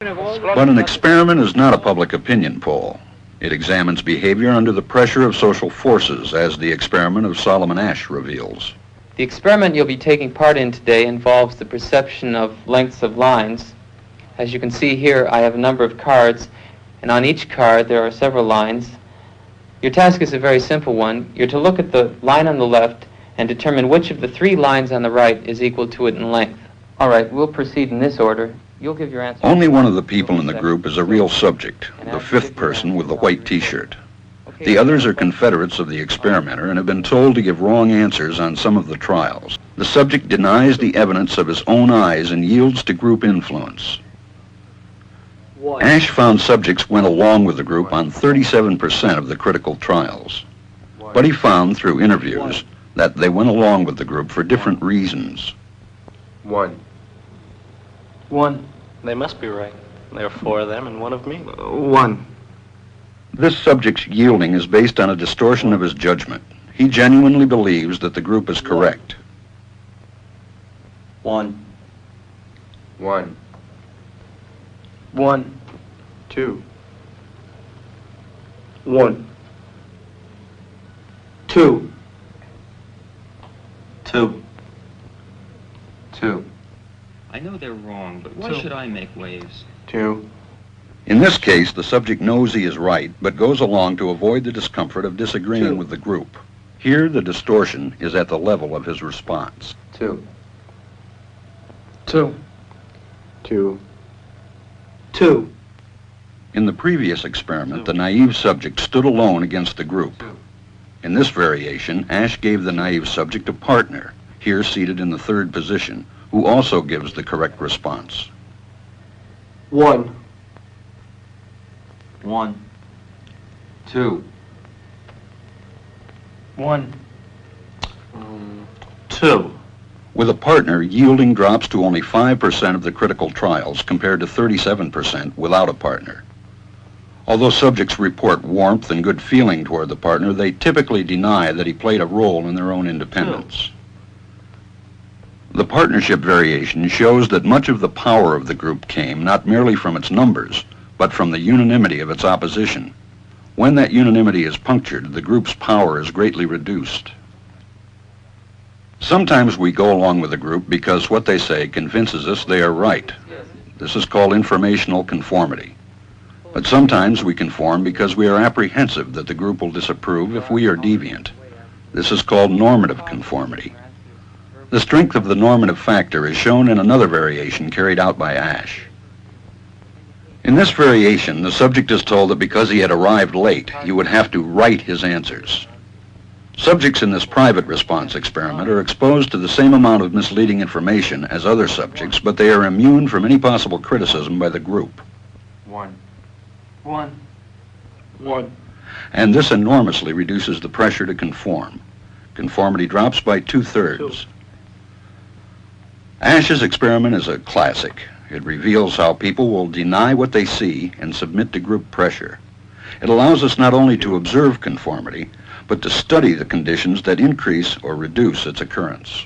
But an experiment is not a public opinion poll. It examines behavior under the pressure of social forces, as the experiment of Solomon Asch reveals. The experiment you'll be taking part in today involves the perception of lengths of lines. As you can see here, I have a number of cards, and on each card there are several lines. Your task is a very simple one. You're to look at the line on the left and determine which of the three lines on the right is equal to it in length. All right, we'll proceed in this order. You'll give your answer. Only one of the people in the group is a real subject, the fifth person with the white T-shirt. The others are confederates of the experimenter and have been told to give wrong answers on some of the trials. The subject denies the evidence of his own eyes and yields to group influence. Asch found subjects went along with the group on 37% of the critical trials. But he found through interviews that they went along with the group for different reasons. One. They must be right. There are four of them and one of me. One. This subject's yielding is based on a distortion of his judgment. He genuinely believes that the group is correct. One. Two. Two. I know they're wrong, but why should I make waves? Two. In this case, the subject knows he is right, but goes along to avoid the discomfort of disagreeing with the group. Here, the distortion is at the level of his response. Two. In the previous experiment, the naive subject stood alone against the group. In this variation, Asch gave the naive subject a partner, here seated in the third position, who also gives the correct response. One. Two. Two. With a partner, yielding drops to only 5% of the critical trials compared to 37% without a partner. Although subjects report warmth and good feeling toward the partner, they typically deny that he played a role in their own independence. The partnership variation shows that much of the power of the group came not merely from its numbers, but from the unanimity of its opposition. When that unanimity is punctured, the group's power is greatly reduced. Sometimes we go along with a group because what they say convinces us they are right. This is called informational conformity. But sometimes we conform because we are apprehensive that the group will disapprove if we are deviant. This is called normative conformity. The strength of the normative factor is shown in another variation carried out by Asch. In this variation, the subject is told that because he had arrived late, he would have to write his answers. Subjects in this private response experiment are exposed to the same amount of misleading information as other subjects, but they are immune from any possible criticism by the group. One. And this enormously reduces the pressure to conform. Conformity drops by 2/3. Asch's experiment is a classic. It reveals how people will deny what they see and submit to group pressure. It allows us not only to observe conformity, but to study the conditions that increase or reduce its occurrence.